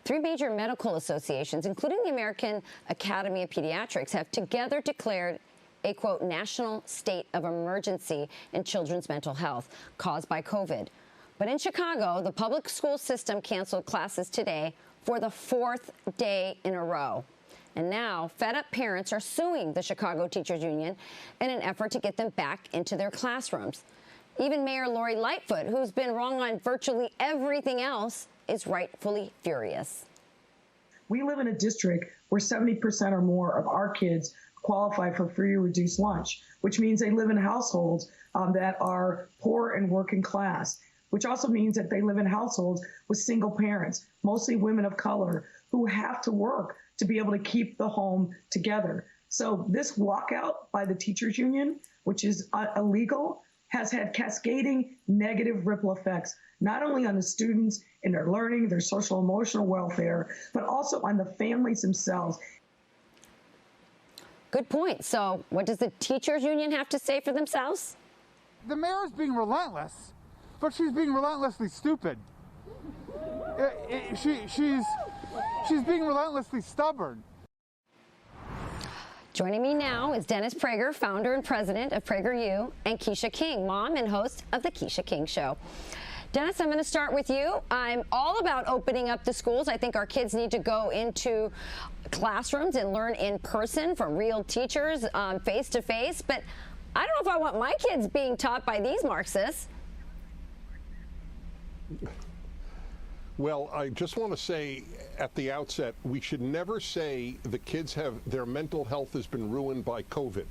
Three major medical associations, including the American Academy of Pediatrics, have together declared a, quote, national state of emergency in children's mental health caused by COVID. But in Chicago, the public school system canceled classes today for the fourth day in a row. And now, fed-up parents are suing the Chicago Teachers Union in an effort to get them back into their classrooms. Even Mayor Lori Lightfoot, who's been wrong on virtually everything else, is rightfully furious. We live in a district where 70% or more of our kids qualify for free or reduced lunch, which means they live in households that are poor and working class, which also means that they live in households with single parents, mostly women of color, who have to work to be able to keep the home together. So this walkout by the teachers union, which is illegal, has had cascading negative ripple effects, not only on the students in their learning, their social emotional welfare, but also on the families themselves. Good point. So what does the teachers union have to say for themselves? The mayor's being relentless, but she's being relentlessly stupid. She's being relentlessly stubborn. Joining me now is Dennis Prager, founder and president of Prager U, and Quisha King, mom and host of The Quisha King Show. Dennis, I'm going to start with you. I'm all about opening up the schools. I think our kids need to go into classrooms and learn in person from real teachers, face to face. But I don't know if I want my kids being taught by these Marxists. Well, I just want to say at the outset, we should never say the kids their mental health has been ruined by COVID.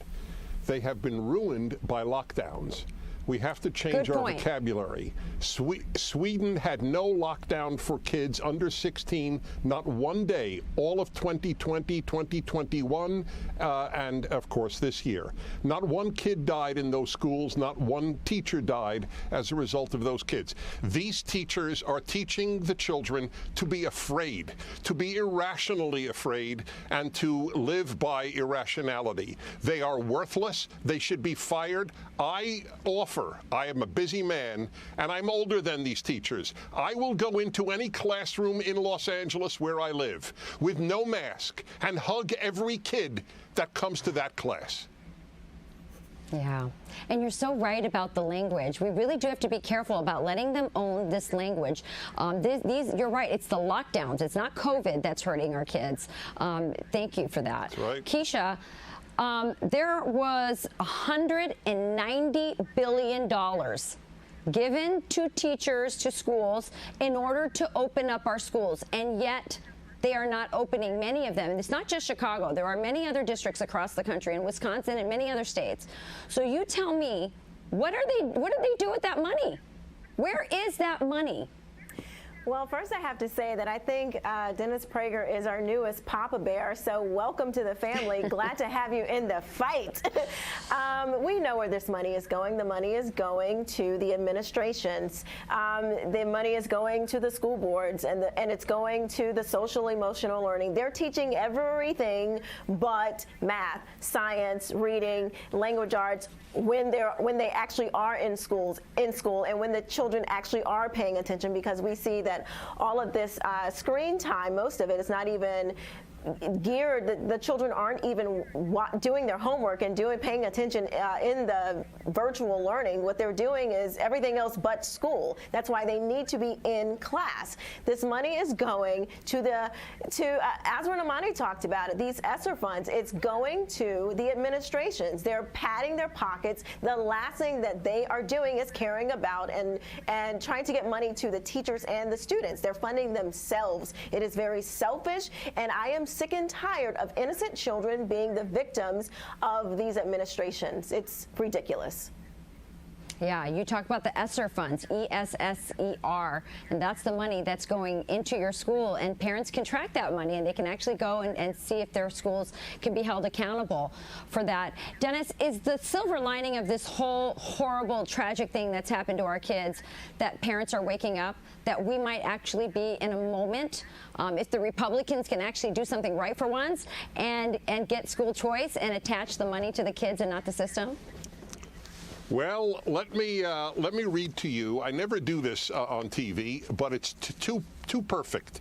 They have been ruined by lockdowns. We have to change our vocabulary. Sweden had no lockdown for kids under 16, not one day, all of 2020, 2021, and of course this year. Not one kid died in those schools, not one teacher died as a result of those kids. These teachers are teaching the children to be afraid, to be irrationally afraid, and to live by irrationality. They are worthless. They should be fired. I am a busy man, and I'm older than these teachers. I will go into any classroom in Los Angeles where I live with no mask and hug every kid that comes to that class. Yeah, and you're so right about the language. We really do have to be careful about letting them own this language. You're right, it's the lockdowns. It's not COVID that's hurting our kids. Thank you for that. That's right. Quisha, there was $190 billion given to teachers, to schools, in order to open up our schools, and yet they are not opening many of them. And it's not just Chicago. There are many other districts across the country, in Wisconsin and many other states. So you tell me, what do they do with that money? Where is that money? Well, first I have to say that I think Dennis Prager is our newest Papa Bear, so welcome to the family. Glad to have you in the fight. We know where this money is going. The money is going to the administrations. The money is going to the school boards, and it's going to the social emotional learning. They're teaching everything but math, science, reading, language arts when they actually are in school, and when the children actually are paying attention, because we see that all of this screen time, most of it is not even geared. The children aren't even doing their homework and paying attention in the virtual learning. What they're doing is everything else but school. That's why they need to be in class. This money is going to Asra Namani talked about it, these ESSER funds. It's going to the administrations. They're padding their pockets. The last thing that they are doing is caring about and trying to get money to the teachers and the students. They're funding themselves. It is very selfish, and I am sick and tired of innocent children being the victims of these administrations. It's ridiculous. Yeah, you talk about the ESSER funds, ESSER, and that's the money that's going into your school, and parents can track that money, and they can actually go and see if their schools can be held accountable for that. Dennis, is the silver lining of this whole horrible, tragic thing that's happened to our kids that parents are waking up, that we might actually be in a moment, if the Republicans can actually do something right for once and get school choice and attach the money to the kids and not the system? Well, let me read to you. I never do this on TV, but it's too perfect.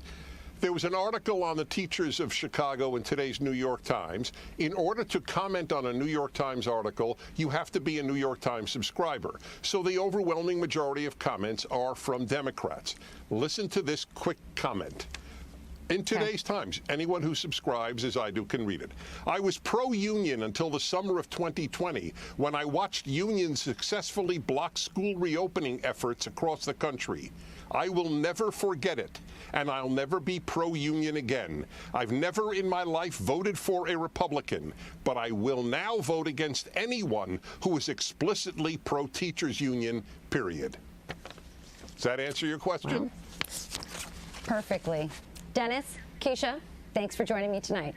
There was an article on the teachers of Chicago in today's New York Times. In order to comment on a New York Times article, you have to be a New York Times subscriber. So the overwhelming majority of comments are from Democrats. Listen to this quick comment. In today's Times, anyone who subscribes, as I do, can read it. I was pro-union until the summer of 2020, when I watched unions successfully block school reopening efforts across the country. I will never forget it, and I'll never be pro-union again. I've never in my life voted for a Republican, but I will now vote against anyone who is explicitly pro-teachers union, period. Does that answer your question? Perfectly. Dennis, Quisha, thanks for joining me tonight.